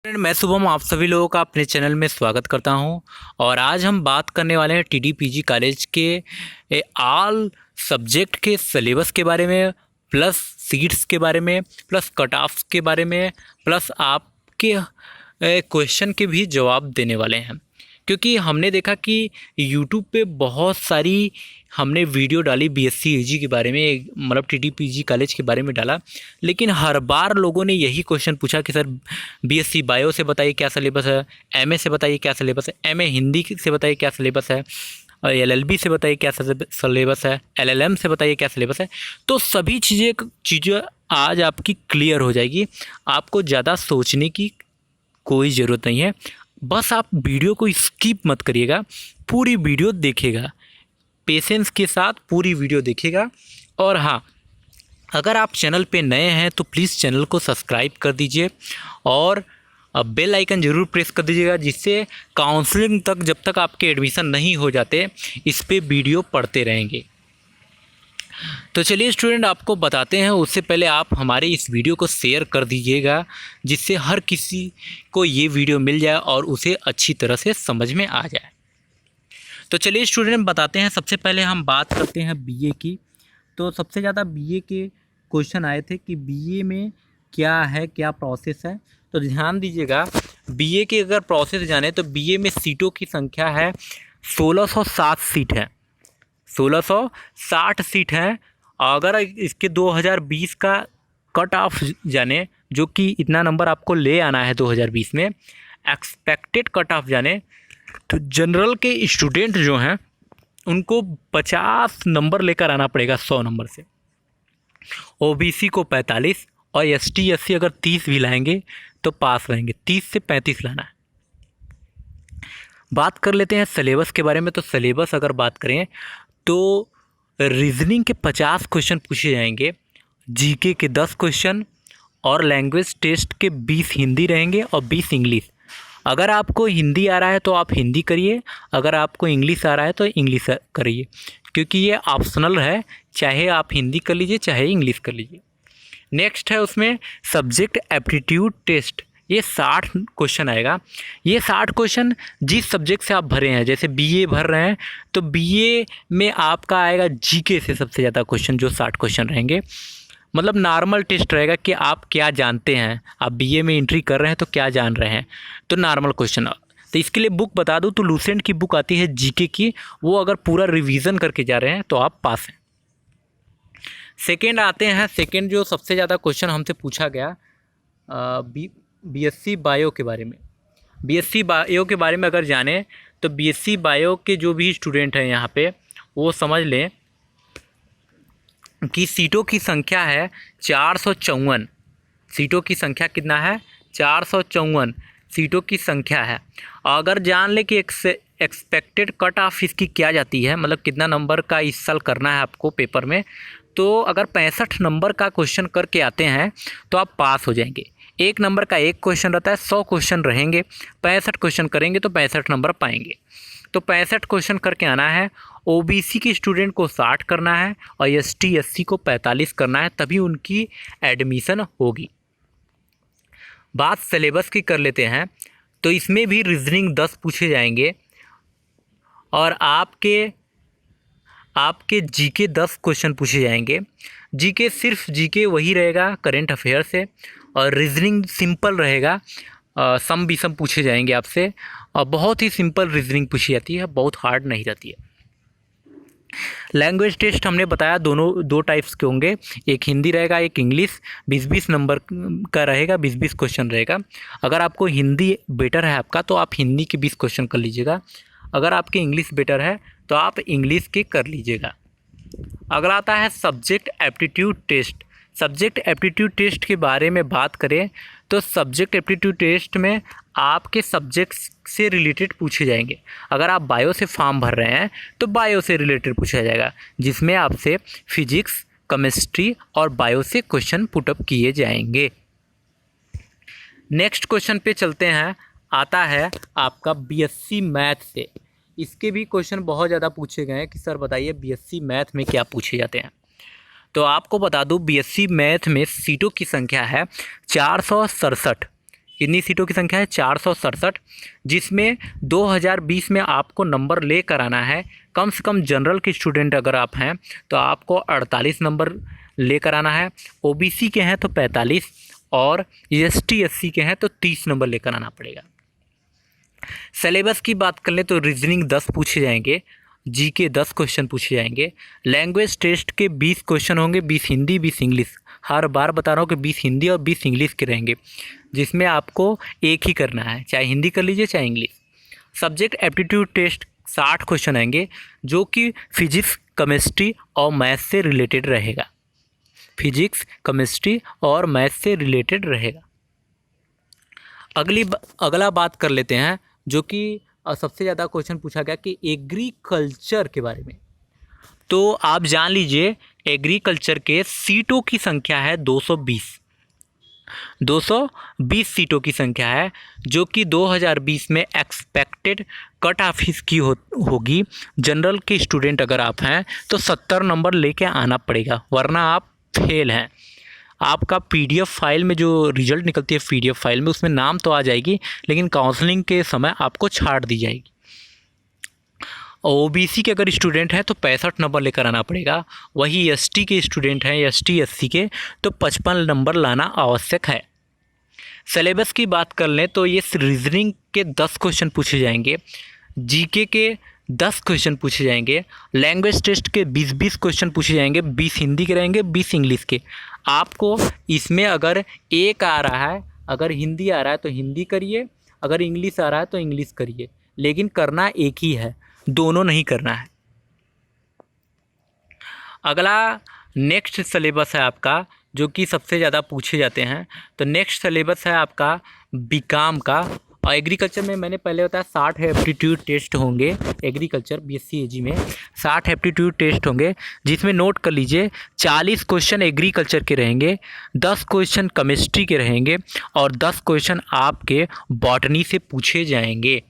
मैं शुभम आप सभी लोगों का अपने चैनल में स्वागत करता हूं और आज हम बात करने वाले हैं टीडीपीजी कॉलेज के ऑल सब्जेक्ट के सिलेबस के बारे में, प्लस सीट्स के बारे में, प्लस कट ऑफ्स के बारे में, प्लस आपके क्वेश्चन के भी जवाब देने वाले हैं। क्योंकि हमने देखा कि यूट्यूब पे बहुत सारी हमने वीडियो डाली बीएससी यूजी के बारे में, मतलब टीडीपीजी कॉलेज के बारे में डाला, लेकिन हर बार लोगों ने यही क्वेश्चन पूछा कि सर बीएससी बायो से बताइए क्या सिलेबस है, एमए से बताइए क्या सिलेबस है, एमए हिंदी से बताइए क्या सिलेबस है, और एलएलबी से बताइए क्या सिलेबस है, एलएलएम से बताइए क्या सिलेबस है। तो सभी चीज़ें आज आपकी क्लियर हो जाएगी। आपको ज़्यादा सोचने की कोई ज़रूरत नहीं है, बस आप वीडियो को स्किप मत करिएगा, पूरी वीडियो देखिएगा, पेशेंस के साथ पूरी वीडियो देखिएगा। और हाँ, अगर आप चैनल पे नए हैं तो प्लीज़ चैनल को सब्सक्राइब कर दीजिए और बेल आइकन ज़रूर प्रेस कर दीजिएगा, जिससे काउंसलिंग तक जब तक आपके एडमिशन नहीं हो जाते इस पर वीडियो पढ़ते रहेंगे। तो चलिए स्टूडेंट, आपको बताते हैं। उससे पहले आप हमारे इस वीडियो को शेयर कर दीजिएगा, जिससे हर किसी को ये वीडियो मिल जाए और उसे अच्छी तरह से समझ में आ जाए। तो चलिए स्टूडेंट, बताते हैं। सबसे पहले हम बात करते हैं बीए की। तो सबसे ज़्यादा बीए के क्वेश्चन आए थे कि बीए में क्या है, क्या प्रोसेस है। तो ध्यान दीजिएगा, बीए के अगर प्रोसेस जाने तो बीए में सीटों की संख्या है 1607 सीट है, 1660 सीट है। अगर इसके 2020 का कट ऑफ जाने, जो कि इतना नंबर आपको ले आना है 2020 में, एक्सपेक्टेड कट ऑफ जाने, तो जनरल के स्टूडेंट जो हैं उनको 50 नंबर लेकर आना पड़ेगा 100 नंबर से, ओबीसी को 45 और एसटी एससी अगर 30 भी लाएंगे तो पास रहेंगे। 30 से 35 लाना है। बात कर लेते हैं सिलेबस के बारे में। तो सिलेबस अगर बात करें तो रीजनिंग के 50 क्वेश्चन पूछे जाएंगे, जीके के 10 क्वेश्चन और लैंग्वेज टेस्ट के 20 हिंदी रहेंगे और 20 इंग्लिश। अगर आपको हिंदी आ रहा है तो आप हिंदी करिए, अगर आपको इंग्लिश आ रहा है तो इंग्लिश करिए, क्योंकि ये ऑप्शनल है, चाहे आप हिंदी कर लीजिए चाहे इंग्लिश कर लीजिए। नेक्स्ट है उसमें सब्जेक्ट एप्टीट्यूड टेस्ट, ये 60 क्वेश्चन आएगा। ये 60 क्वेश्चन जिस सब्जेक्ट से आप भरे हैं, जैसे बीए भर रहे हैं तो बीए में आपका आएगा जीके से सबसे ज़्यादा क्वेश्चन, जो 60 क्वेश्चन रहेंगे। मतलब नॉर्मल टेस्ट रहेगा कि आप क्या जानते हैं, आप बीए में एंट्री कर रहे हैं तो क्या जान रहे हैं, तो नॉर्मल क्वेश्चन। तो इसके लिए बुक बता दूं तो लूसेंट की बुक आती है जीके की, वो अगर पूरा रिवीजन करके जा रहे हैं तो आप पास हैं। सेकेंड आते हैं। सेकेंड जो सबसे ज़्यादा क्वेश्चन हमसे पूछा गया बीएससी बायो के बारे में। बीएससी बायो के बारे में अगर जाने तो बीएससी बायो के जो भी स्टूडेंट हैं यहाँ पे, वो समझ लें कि सीटों की संख्या है 454। सीटों की संख्या कितना है? 454 सीटों की संख्या है। अगर जान ले कि एक्सपेक्टेड कट ऑफ इसकी क्या जाती है, मतलब कितना नंबर का इस साल करना है आपको पेपर में, तो अगर 65 नंबर का क्वेश्चन करके आते हैं तो आप पास हो जाएंगे। 1 नंबर का 1 क्वेश्चन रहता है, 100 क्वेश्चन रहेंगे, 65 क्वेश्चन करेंगे तो 65 नंबर पाएंगे। तो 65 क्वेश्चन करके आना है। ओबीसी के स्टूडेंट को 60 करना है और एसटी एससी को 45 करना है, तभी उनकी एडमिशन होगी। बात सिलेबस की कर लेते हैं। तो इसमें भी रीजनिंग 10 पूछे जाएंगे और आपके जीके 10 क्वेश्चन पूछे जाएंगे। जीके सिर्फ जीके वही रहेगा करेंट अफेयर से, और रीजनिंग सिंपल रहेगा। सम विषम पूछे जाएंगे आपसे, और बहुत ही सिंपल रीजनिंग पूछी जाती है, बहुत हार्ड नहीं जाती है। लैंग्वेज टेस्ट हमने बताया दोनों 2 टाइप्स के होंगे, एक हिंदी रहेगा, एक इंग्लिश। 20-20 नंबर का रहेगा, 20-20 क्वेश्चन रहेगा। अगर आपको हिंदी बेटर है आपका तो आप हिंदी के 20 क्वेश्चन कर लीजिएगा, अगर आपके इंग्लिश बेटर है तो आप इंग्लिश के कर लीजिएगा। अगला आता है subject aptitude test. Subject aptitude test के बारे में बात करें तो सब्जेक्ट एप्टीट्यूड टेस्ट में आपके सब्जेक्ट से रिलेटेड पूछे जाएंगे। अगर आप बायो से फॉर्म भर रहे हैं तो बायो से रिलेटेड पूछा जाएगा, जिसमें आपसे फिजिक्स, केमिस्ट्री और बायो से क्वेश्चन पुटअप किए जाएंगे। नेक्स्ट क्वेश्चन पे चलते हैं। आता है आपका बीएससी मैथ से। इसके भी क्वेश्चन बहुत ज़्यादा पूछे गए हैं कि सर बताइए बीएससी मैथ में क्या पूछे जाते हैं। तो आपको बता दूं बीएससी मैथ में सीटों की संख्या है 467। कितनी सीटों की संख्या है? 467, जिसमें 2020 में आपको नंबर लेकर आना है। कम से कम जनरल के स्टूडेंट अगर आप हैं तो आपको 48 नंबर लेकर आना है, ओबीसी के हैं तो 45 और एसटी एससी के हैं तो 30 नंबर लेकर आना पड़ेगा। सिलेबस की बात कर लें तो रीजनिंग 10 पूछे जाएंगे, जीके 10 क्वेश्चन पूछे जाएंगे, लैंग्वेज टेस्ट के 20 क्वेश्चन होंगे, 20 हिंदी 20 इंग्लिश। हर बार बता रहा हूँ कि 20 हिंदी और 20 इंग्लिश के रहेंगे, जिसमें आपको एक ही करना है, चाहे हिंदी कर लीजिए चाहे English. Subject aptitude test 60 question आएंगे, जो कि फिजिक्स, केमिस्ट्री और मैथ्स से रिलेटेड रहेगा। फिजिक्स, केमिस्ट्री और मैथ्स से रिलेटेड रहेगा। अगला बात कर लेते हैं, जो कि सबसे ज़्यादा क्वेश्चन पूछा गया कि एग्रीकल्चर के बारे में। तो आप जान लीजिए एग्रीकल्चर के सीटों की संख्या है 220 सीटों की संख्या है, जो कि 2020 में एक्सपेक्टेड कट ऑफ की होगी। जनरल के स्टूडेंट अगर आप हैं तो 70 नंबर लेके आना पड़ेगा, वरना आप फेल हैं। आपका पीडीएफ फाइल में जो रिजल्ट निकलती है, पीडीएफ फाइल में उसमें नाम तो आ जाएगी, लेकिन काउंसलिंग के समय आपको छाट दी जाएगी। ओबीसी के अगर स्टूडेंट हैं तो 65 नंबर लेकर आना पड़ेगा। वही एसटी के स्टूडेंट हैं, एसटी एससी के, तो 55 नंबर लाना आवश्यक है। सिलेबस की बात कर लें तो ये रीजनिंग के 10 क्वेश्चन पूछे जाएंगे, जीके के 10 क्वेश्चन पूछे जाएंगे, लैंग्वेज टेस्ट के 20 क्वेश्चन पूछे जाएंगे, 20 हिंदी के रहेंगे, 20 इंग्लिश के। आपको इसमें अगर एक आ रहा है, अगर हिंदी आ रहा है तो हिंदी करिए, अगर इंग्लिश आ रहा है तो इंग्लिश करिए, लेकिन करना एक ही है, दोनों नहीं करना है। अगला नेक्स्ट सिलेबस है आपका, जो कि सबसे ज़्यादा पूछे जाते हैं। तो नेक्स्ट सिलेबस है आपका बीकॉम का। और एग्रीकल्चर में मैंने पहले बताया 60 एप्टीट्यूड टेस्ट होंगे। एग्रीकल्चर बीएससी एजी में 60 एप्टीट्यूड टेस्ट होंगे, जिसमें नोट कर लीजिए 40 क्वेश्चन एग्रीकल्चर के रहेंगे, 10 क्वेश्चन केमिस्ट्री के रहेंगे और 10 क्वेश्चन आपके बॉटनी से पूछे जाएंगे।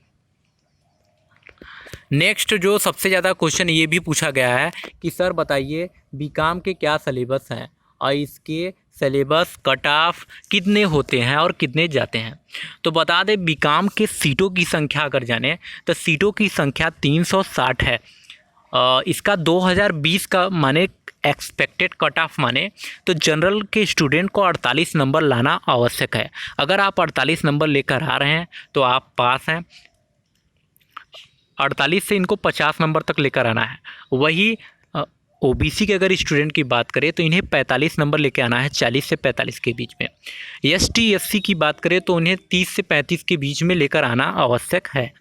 नेक्स्ट जो सबसे ज़्यादा क्वेश्चन ये भी पूछा गया है कि सर बताइए बीकॉम के क्या सिलेबस हैं और इसके सिलेबस कट ऑफ कितने होते हैं और कितने जाते हैं। तो बता दें बीकॉम के सीटों की संख्या अगर जाने तो सीटों की संख्या 360 है। इसका 2020 का माने एक्सपेक्टेड कट ऑफ माने तो जनरल के स्टूडेंट को 48 नंबर लाना आवश्यक है। अगर आप 48 नंबर लेकर आ रहे हैं तो आप पास हैं। 48 से इनको 50 नंबर तक लेकर आना है। वही ओबीसी के अगर स्टूडेंट की बात करें तो इन्हें 45 नंबर लेके आना है, 40 से 45 के बीच में। एसटी एससी की बात करें तो उन्हें 30 से 35 के बीच में लेकर आना आवश्यक है।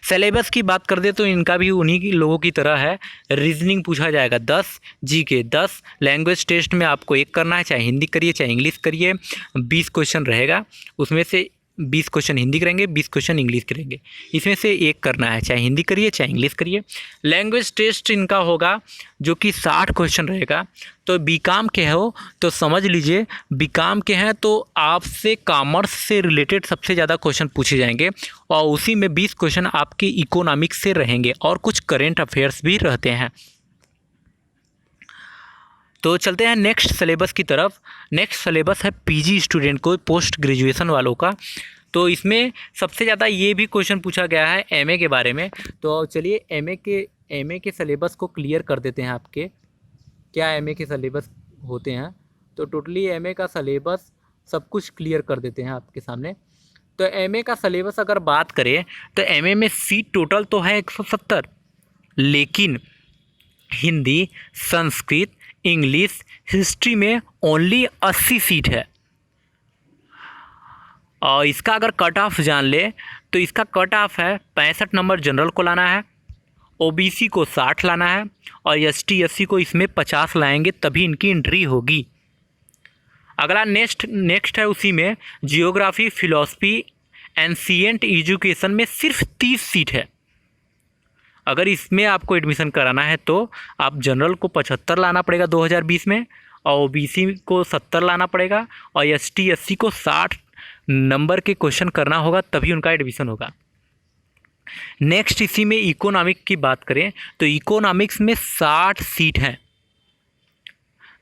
सिलेबस की बात कर दे तो इनका भी उन्हीं की लोगों की तरह है। रीजनिंग पूछा जाएगा 10, जीके 10, लैंग्वेज टेस्ट में आपको एक करना है, चाहे हिंदी करिए चाहे इंग्लिश करिए। 20 क्वेश्चन रहेगा, उसमें से 20 क्वेश्चन हिंदी करेंगे, 20 क्वेश्चन इंग्लिश करेंगे। इसमें से एक करना है, चाहे हिंदी करिए चाहे इंग्लिश करिए। लैंग्वेज टेस्ट इनका होगा जो कि 60 क्वेश्चन रहेगा। तो बीकॉम के हो तो समझ लीजिए बीकॉम के हैं तो आपसे कॉमर्स से रिलेटेड सबसे ज़्यादा क्वेश्चन पूछे जाएंगे और उसी में 20 क्वेश्चन आपके इकोनॉमिक्स से रहेंगे और कुछ करेंट अफेयर्स भी रहते हैं। तो चलते हैं नेक्स्ट सिलेबस की तरफ। नेक्स्ट सिलेबस है पीजी स्टूडेंट को, पोस्ट ग्रेजुएशन वालों का। तो इसमें सबसे ज़्यादा ये भी क्वेश्चन पूछा गया है एमए के बारे में। तो चलिए एमए के सिलेबस को क्लियर कर देते हैं। आपके क्या एमए के सिलेबस होते हैं, तो टोटली एमए का सिलेबस सब कुछ क्लियर कर देते हैं आपके सामने। तो एमए का सिलेबस अगर बात करें तो एमए में सीट टोटल तो है 170, लेकिन हिंदी, संस्कृत, इंग्लिश, हिस्ट्री में ओनली 80 सीट है। और इसका अगर कट ऑफ जान ले तो इसका कट ऑफ है 65 नंबर जनरल को लाना है, ओबीसी को 60 लाना है और एसटी एससी को इसमें 50 लाएंगे, तभी इनकी एंट्री होगी। अगला नेक्स्ट है उसी में जियोग्राफी, फिलॉसफी, एंशिएंट एजुकेशन में सिर्फ 30 सीट है। अगर इसमें आपको एडमिशन कराना है तो आप जनरल को 75 लाना पड़ेगा 2020 में और ओबीसी को 70 लाना पड़ेगा और एसटी एससी को 60 नंबर के क्वेश्चन करना होगा, तभी उनका एडमिशन होगा। नेक्स्ट इसी में इकोनॉमिक की बात करें तो इकोनॉमिक्स में 60 सीट हैं,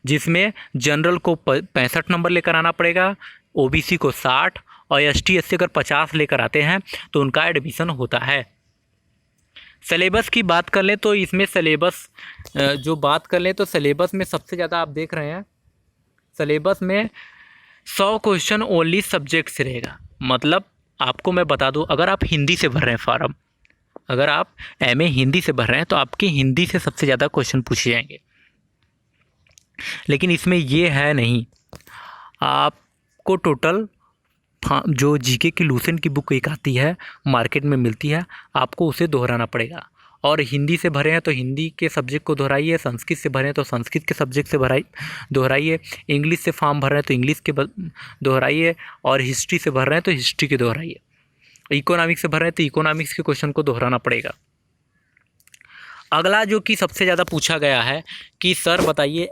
जिसमें जनरल को 65 नंबर लेकर आना पड़ेगा, ओबीसी को 60 और ST SC अगर 50 लेकर आते हैं तो उनका एडमिशन होता है। सिलेबस की बात कर लें तो इसमें सिलेबस जो बात कर लें तो सिलेबस में सबसे ज़्यादा आप देख रहे हैं सिलेबस में 100 क्वेश्चन ओनली सब्जेक्ट से रहेगा। मतलब आपको मैं बता दूं, अगर आप हिंदी से भर रहे हैं फॉर्म, अगर आप MA हिंदी से भर रहे हैं तो आपके हिंदी से सबसे ज़्यादा क्वेश्चन पूछे जाएंगे। लेकिन इसमें ये है नहीं, आपको टोटल जो GK की लूसेंट की बुक एक आती है मार्केट में मिलती है, आपको उसे दोहराना पड़ेगा। और हिंदी से भरे हैं तो हिंदी के सब्जेक्ट को दोहराइए, संस्कृत से भरे हैं तो संस्कृत के सब्जेक्ट से दोहराइए, इंग्लिश से फॉर्म भर रहे हैं तो इंग्लिश के दोहराइए, और हिस्ट्री से भर रहे हैं तो हिस्ट्री के दोहराइए, इकोनॉमिक्स से भर रहे हैं तो इकोनॉमिक्स के क्वेश्चन को दोहराना पड़ेगा। अगला जो कि सबसे ज़्यादा पूछा गया है कि सर बताइए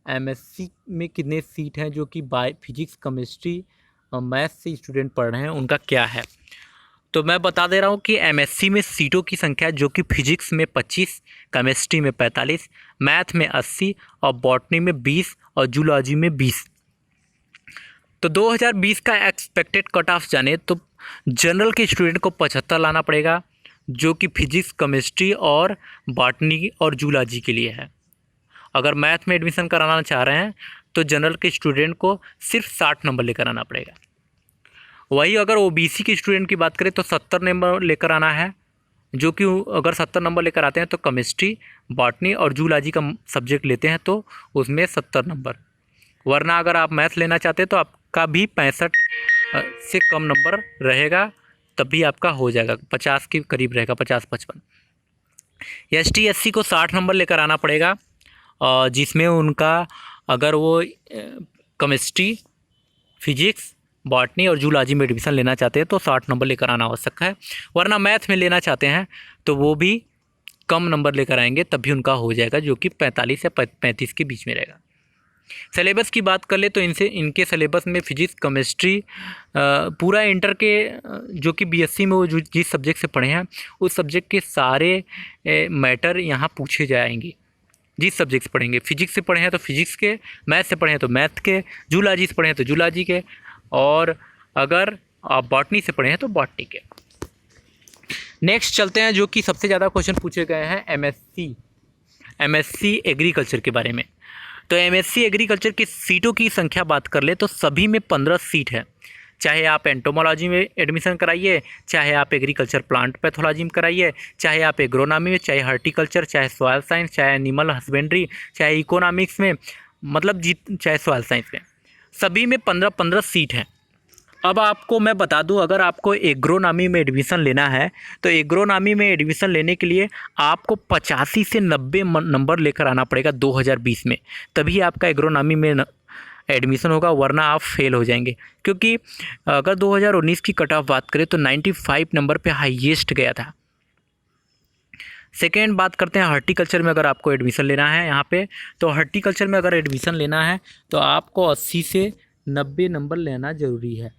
MSc में कितने सीट हैं जो कि फिजिक्स केमिस्ट्री मैथ्स से स्टूडेंट पढ़ रहे हैं, उनका क्या है। तो मैं बता दे रहा हूँ कि MSc में सीटों की संख्या जो कि फिजिक्स में 25, केमिस्ट्री में 45, मैथ में 80 और बॉटनी में 20 और जूलॉजी में 20। तो 2020 का एक्सपेक्टेड कट ऑफ जाने तो जनरल के स्टूडेंट को 75 लाना पड़ेगा, जो कि फिजिक्स केमिस्ट्री और बॉटनी और जूलॉजी के लिए है। अगर मैथ में एडमिशन कराना चाह रहे हैं तो जनरल के स्टूडेंट को सिर्फ 60 नंबर लेकर आना पड़ेगा। वही अगर OBC के स्टूडेंट की बात करें तो 70 नंबर लेकर आना है, जो कि अगर 70 नंबर लेकर आते हैं तो केमिस्ट्री, बॉटनी और जूलॉजी का सब्जेक्ट लेते हैं तो उसमें 70 नंबर। वरना अगर आप मैथ लेना चाहते हैं तो आपका भी 65 से कम नंबर रहेगा, तब भी आपका हो जाएगा, 50 के करीब रहेगा, 50-55। ST SC को 60 नंबर लेकर आना पड़ेगा, जिसमें उनका अगर वो केमिस्ट्री, फिजिक्स, बॉटनी और जूलॉजी में एडमिशन लेना चाहते हैं तो 60 नंबर लेकर आना आवश्यक है। वरना मैथ में लेना चाहते हैं तो वो भी कम नंबर लेकर आएंगे, तब भी उनका हो जाएगा, जो कि 45 या 35 के बीच में रहेगा। सिलेबस की बात कर ले तो इनके सिलेबस में फिजिक्स, केमिस्ट्री, पूरा इंटर के जो कि BSc में वो जिस सब्जेक्ट से पढ़े हैं उस सब्जेक्ट के सारे मैटर यहाँ पूछे जाएंगे। जिस सब्जेक्ट से पढ़ेंगे, फिजिक्स से पढ़े हैं तो फिजिक्स के, मैथ से पढ़े हैं तो मैथ के, जूलॉजी से पढ़े हैं तो जूलॉजी के, और अगर आप बॉटनी से पढ़े हैं तो बॉटनी के। नेक्स्ट चलते हैं जो कि सबसे ज़्यादा क्वेश्चन पूछे गए हैं MSc एग्रीकल्चर के बारे में। तो MSc एग्रीकल्चर की सीटों की संख्या बात कर ले तो सभी में 15 सीट है। चाहे आप एंटोमोलॉजी में एडमिशन कराइए, चाहे आप एग्रीकल्चर प्लांट पैथोलॉजी में कराइए, चाहे आप एग्रोनॉमी में, चाहे हॉर्टिकल्चर, चाहे सॉयल साइंस, चाहे एनिमल हस्बेंड्री, चाहे इकोनॉमिक्स में, मतलब चाहे सॉयल साइंस में, सभी में 15-15 सीट हैं। अब आपको मैं बता दूं, अगर आपको एग्रोनॉमी में एडमिशन लेना है तो एग्रोनॉमी में एडमिशन लेने के लिए आपको 85 से 90 नंबर लेकर आना पड़ेगा 2020 में, तभी आपका एग्रोनॉमी में एडमिशन होगा, वरना आप फेल हो जाएंगे। क्योंकि अगर 2019 की कट ऑफ बात करें तो 95 नंबर पे हाईएस्ट गया था। सेकेंड बात करते हैं हॉर्टिकल्चर में, अगर आपको एडमिशन लेना है यहाँ पे, तो हॉर्टिकल्चर में अगर एडमिशन लेना है तो आपको 80 से 90 नंबर लेना ज़रूरी है।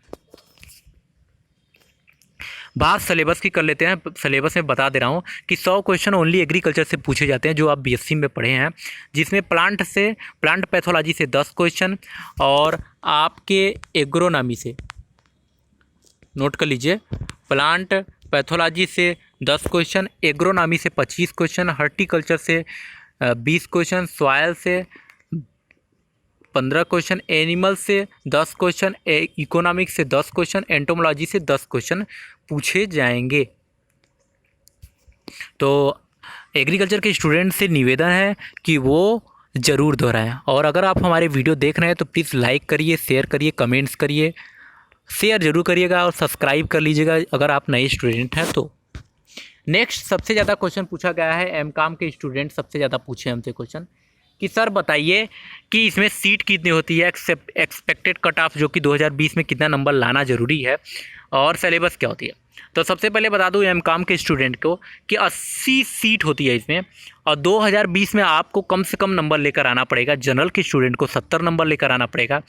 बात सिलेबस की कर लेते हैं। सिलेबस में बता दे रहा हूँ कि 100 क्वेश्चन ओनली एग्रीकल्चर से पूछे जाते हैं जो आप BSc में पढ़े हैं, जिसमें प्लांट पैथोलॉजी से 10 क्वेश्चन और आपके एग्रोनॉमी से, नोट कर लीजिए, प्लांट पैथोलॉजी से 10 क्वेश्चन, एग्रोनॉमी से 25 क्वेश्चन, हॉर्टिकल्चर से 20 क्वेश्चन, सॉयल से 15 क्वेश्चन, एनिमल से 10 क्वेश्चन, इकोनॉमिक्स से 10 क्वेश्चन, एंटोमोलॉजी से 10 क्वेश्चन पूछे जाएंगे। तो एग्रीकल्चर के स्टूडेंट से निवेदन है कि वो ज़रूर दोहराएं, और अगर आप हमारे वीडियो देख रहे हैं तो प्लीज़ लाइक करिए, शेयर करिए, कमेंट्स करिए, शेयर ज़रूर करिएगा और सब्सक्राइब कर लीजिएगा अगर आप नए स्टूडेंट हैं तो। नेक्स्ट सबसे ज़्यादा क्वेश्चन पूछा गया है, MCOM के स्टूडेंट सबसे ज़्यादा पूछे हमसे क्वेश्चन कि सर बताइए कि इसमें सीट कितनी होती है, एक्सपेक्टेड कट ऑफ जो कि 2020 में कितना नंबर लाना ज़रूरी है, और सिलेबस क्या होती है। तो सबसे पहले बता दूं MCOM के स्टूडेंट को कि 80 सीट होती है इसमें, और 2020 में आपको कम से कम नंबर लेकर आना पड़ेगा। जनरल के स्टूडेंट को 70 नंबर लेकर आना पड़ेगा।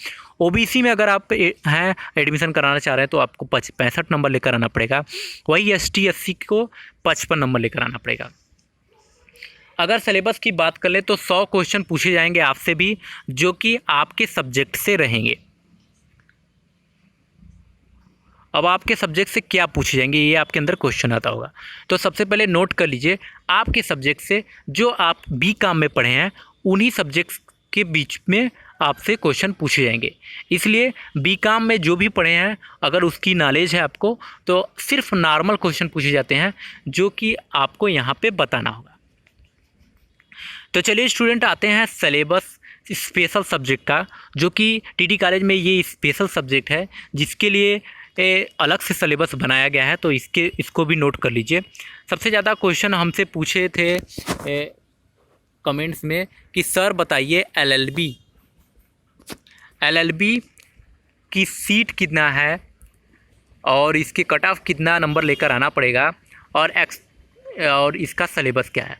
OBC में अगर आप हैं एडमिशन कराना चाह रहे हैं तो आपको 65 नंबर लेकर आना पड़ेगा। वही ST SC को 55 नंबर लेकर आना पड़ेगा। अगर सिलेबस की बात कर ले तो 100 क्वेश्चन पूछे जाएंगे आपसे भी, जो कि आपके सब्जेक्ट से रहेंगे। अब आपके सब्जेक्ट से क्या पूछे जाएंगे, ये आपके अंदर क्वेश्चन आता होगा। तो सबसे पहले नोट कर लीजिए, आपके सब्जेक्ट से जो आप बी कॉम में पढ़े हैं उन्हीं सब्जेक्ट्स के बीच में आपसे क्वेश्चन पूछे जाएंगे। इसलिए बी कॉम में जो भी पढ़े हैं अगर उसकी नॉलेज है आपको, तो सिर्फ नॉर्मल क्वेश्चन पूछे जाते हैं जो कि आपको यहाँ पे बताना होगा। तो चलिए स्टूडेंट, आते हैं सिलेबस स्पेशल सब्जेक्ट का, जो कि टीडी कॉलेज में ये स्पेशल सब्जेक्ट है जिसके लिए अलग से सिलेबस बनाया गया है। तो इसको भी नोट कर लीजिए। सबसे ज़्यादा क्वेश्चन हमसे पूछे थे कमेंट्स में कि सर बताइए एलएलबी की सीट कितना है और इसके कट ऑफ कितना नंबर लेकर आना पड़ेगा और इसका सिलेबस क्या है।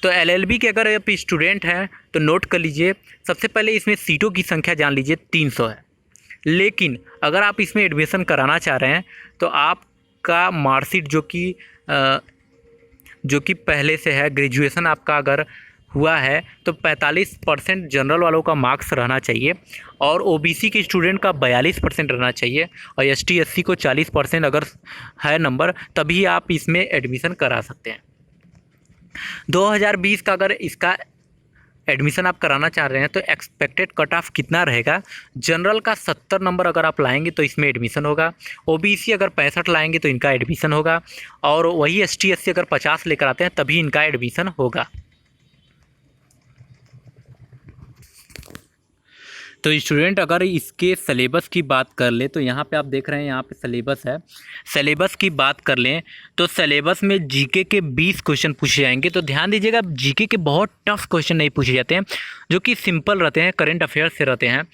तो एलएलबी के अगर आप स्टूडेंट हैं तो नोट कर लीजिए, सबसे पहले इसमें सीटों की संख्या जान लीजिए 300 है। लेकिन अगर आप इसमें एडमिशन कराना चाह रहे हैं तो आपका मार्कशीट जो कि पहले से है, ग्रेजुएशन आपका अगर हुआ है तो 45% जनरल वालों का मार्क्स रहना चाहिए और ओबीसी के स्टूडेंट का 42% रहना चाहिए और एसटी एससी को 40% अगर है नंबर, तभी आप इसमें एडमिशन करा सकते हैं। 2020 का अगर इसका एडमिशन आप कराना चाह रहे हैं तो एक्सपेक्टेड कट ऑफ कितना रहेगा। जनरल का 70 नंबर अगर आप लाएंगे तो इसमें एडमिशन होगा, ओबीसी अगर 65 लाएंगे तो इनका एडमिशन होगा और वही एसटी एससी अगर 50 लेकर आते हैं तभी इनका एडमिशन होगा। तो स्टूडेंट, अगर इसके सिलेबस की बात कर ले तो यहाँ पे आप देख रहे हैं, यहाँ पे सिलेबस है। सिलेबस की बात कर लें तो सिलेबस में जीके के 20 क्वेश्चन पूछे जाएंगे। तो ध्यान दीजिएगा, जीके के बहुत टफ क्वेश्चन नहीं पूछे जाते हैं, जो कि सिंपल रहते हैं, करंट अफेयर्स से रहते हैं।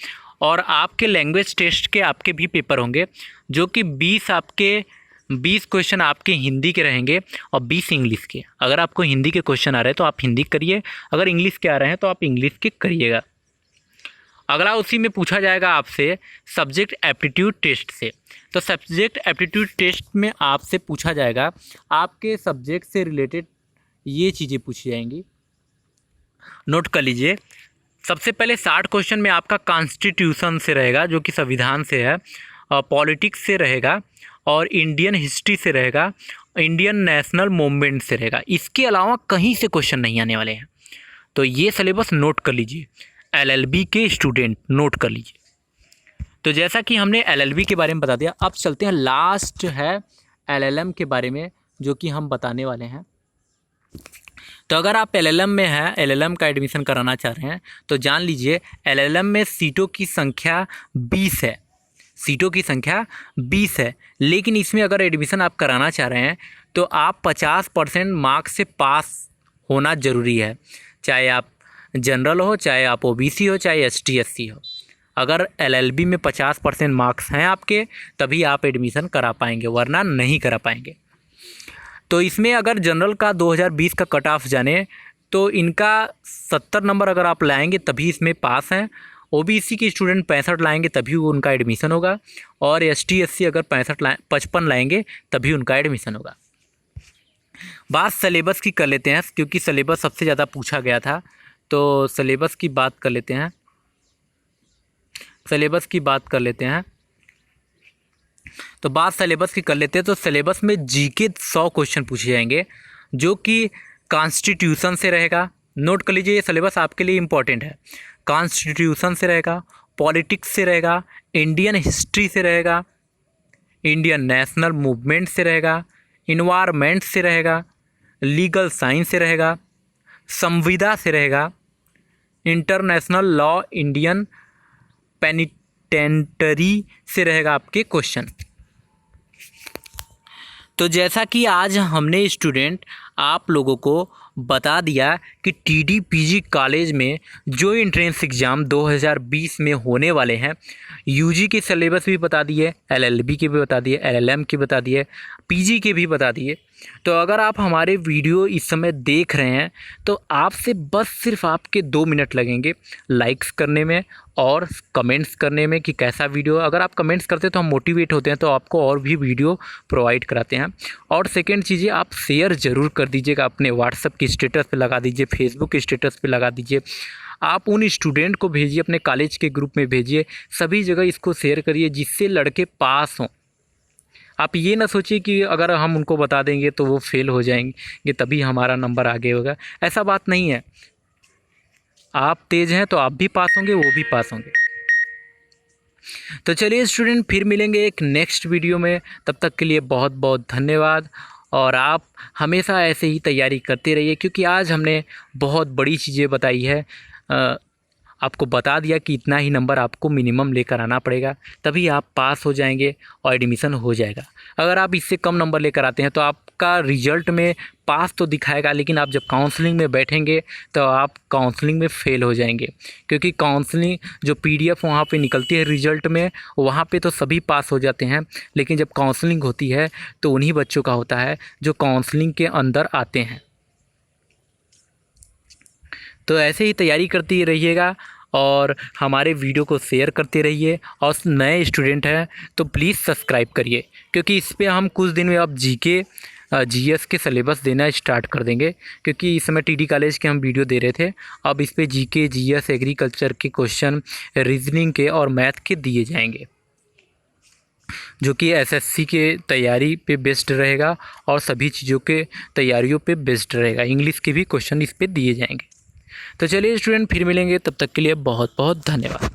और आपके लैंग्वेज टेस्ट के आपके भी पेपर होंगे, जो कि 20 क्वेश्चन आपके हिंदी के रहेंगे और 20 इंग्लिश के। अगर आपको हिंदी के क्वेश्चन आ रहे हैं तो आप हिंदी करिए, अगर इंग्लिश के आ रहे हैं तो आप इंग्लिश के करिएगा। अगला उसी में पूछा जाएगा आपसे सब्जेक्ट एप्टीट्यूड टेस्ट से। तो सब्जेक्ट एप्टीट्यूड टेस्ट में आपसे पूछा जाएगा, आपके सब्जेक्ट से रिलेटेड ये चीज़ें पूछी जाएंगी, नोट कर लीजिए। सबसे पहले 60 क्वेश्चन में आपका कॉन्स्टिट्यूशन से रहेगा, जो कि संविधान से है, और पॉलिटिक्स से रहेगा और इंडियन हिस्ट्री से रहेगा, इंडियन नेशनल मूवमेंट से रहेगा। इसके अलावा कहीं से क्वेश्चन नहीं आने वाले हैं। तो ये सिलेबस नोट कर लीजिए, एलएलबी के स्टूडेंट नोट कर लीजिए। तो जैसा कि हमने एलएलबी के बारे में बता दिया, अब चलते हैं लास्ट है एलएलएम के बारे में, जो कि हम बताने वाले हैं। तो अगर आप एलएलएम में हैं, एलएलएम का एडमिशन कराना चाह रहे हैं, तो जान लीजिए एलएलएम में सीटों की संख्या 20 है। सीटों की संख्या 20 है, लेकिन इसमें अगर एडमिशन आप कराना चाह रहे हैं तो आप 50% मार्क्स से पास होना ज़रूरी है, चाहे आप जनरल हो, चाहे आप ओबीसी हो, चाहे एसटी एससी हो। अगर एलएलबी में 50% मार्क्स हैं आपके, तभी आप एडमिशन करा पाएंगे, वरना नहीं करा पाएंगे। तो इसमें अगर जनरल का 2020 का कट ऑफ जाने तो इनका 70 नंबर अगर आप लाएंगे तभी इसमें पास हैं। ओबीसी के स्टूडेंट 65 लाएंगे तभी उनका एडमिशन होगा और एसटी एससी अगर 55 लाएंगे तभी उनका एडमिशन होगा। बात सिलेबस की कर लेते हैं, क्योंकि सिलेबस सबसे ज़्यादा पूछा गया था। तो सिलेबस की बात कर लेते हैं। तो बात सिलेबस की कर लेते हैं। तो सिलेबस में जीके 100 क्वेश्चन पूछे जाएंगे, जो कि कॉन्स्टिट्यूशन से रहेगा। नोट कर लीजिए, ये सिलेबस आपके लिए इम्पॉर्टेंट है। कॉन्स्टिट्यूशन से रहेगा, पॉलिटिक्स से रहेगा, इंडियन हिस्ट्री से रहेगा, इंडियन नेशनल मूवमेंट से रहेगा, इन्वायरमेंट से रहेगा, लीगल साइंस से रहेगा, संविदा से रहेगा, इंटरनेशनल लॉ, इंडियन पेनिटेंटरी से रहेगा आपके क्वेश्चन। तो जैसा कि आज हमने स्टूडेंट आप लोगों को बता दिया कि टीडीपीजी कॉलेज में जो एंट्रेंस एग्ज़ाम 2020 में होने वाले हैं, यूजी के सिलेबस भी बता दिए, एलएलबी के भी बता दिए, एलएलएम के बता दिए, पीजी के भी बता दिए। तो अगर आप हमारे वीडियो इस समय देख रहे हैं तो आपसे बस सिर्फ आपके 2 मिनट लगेंगे लाइक्स करने में और कमेंट्स करने में कि कैसा वीडियो। अगर आप कमेंट्स करते हैं तो हम मोटिवेट होते हैं, तो आपको और भी वीडियो प्रोवाइड कराते हैं। और सेकेंड चीज़ें, आप शेयर ज़रूर कर दीजिएगा, अपने व्हाट्सएप की स्टेटस पे लगा दीजिए, फेसबुक के स्टेटस पे लगा दीजिए। आप उन स्टूडेंट को भेजिए, अपने कॉलेज के ग्रुप में भेजिए, सभी जगह इसको शेयर करिए जिससे लड़के पास हों। आप ये ना सोचिए कि अगर हम उनको बता देंगे तो वो फेल हो जाएंगे तभी हमारा नंबर आगे होगा, ऐसा बात नहीं है। आप तेज़ हैं तो आप भी पास होंगे, वो भी पास होंगे। तो चलिए स्टूडेंट, फिर मिलेंगे एक नेक्स्ट वीडियो में। तब तक के लिए बहुत बहुत धन्यवाद। और आप हमेशा ऐसे ही तैयारी करते रहिए, क्योंकि आज हमने बहुत बड़ी चीज़ें बताई है। आपको बता दिया कि इतना ही नंबर आपको मिनिमम लेकर आना पड़ेगा, तभी आप पास हो जाएंगे और एडमिशन हो जाएगा। अगर आप इससे कम नंबर लेकर आते हैं तो आपका रिजल्ट में पास तो दिखाएगा, लेकिन आप जब काउंसलिंग में बैठेंगे तो आप काउंसलिंग में फ़ेल हो जाएंगे, क्योंकि काउंसलिंग जो PDF वहाँ पे निकलती है रिजल्ट में, वहाँ पे तो सभी पास हो जाते हैं, लेकिन जब काउंसलिंग होती है तो उन्हीं बच्चों का होता है जो काउंसलिंग के अंदर आते हैं। तो ऐसे ही तैयारी करते रहिएगा और हमारे वीडियो को शेयर करते रहिए। और नए स्टूडेंट हैं तो प्लीज़ सब्सक्राइब करिए, क्योंकि इस पे हम कुछ दिन में अब GK GS के सिलेबस देना स्टार्ट कर देंगे, क्योंकि इस समय TD कॉलेज के हम वीडियो दे रहे थे। अब इस पे GK GS एग्रीकल्चर के क्वेश्चन, रीजनिंग के और मैथ के दिए जाएंगे, जो कि SSC के तैयारी पे बेस्ड रहेगा और सभी चीज़ों के तैयारियों पे बेस्ड रहेगा। इंग्लिश के भी क्वेश्चन इस पे दिए जाएंगे। तो चलिए स्टूडेंट, फिर मिलेंगे, तब तक के लिए बहुत बहुत धन्यवाद।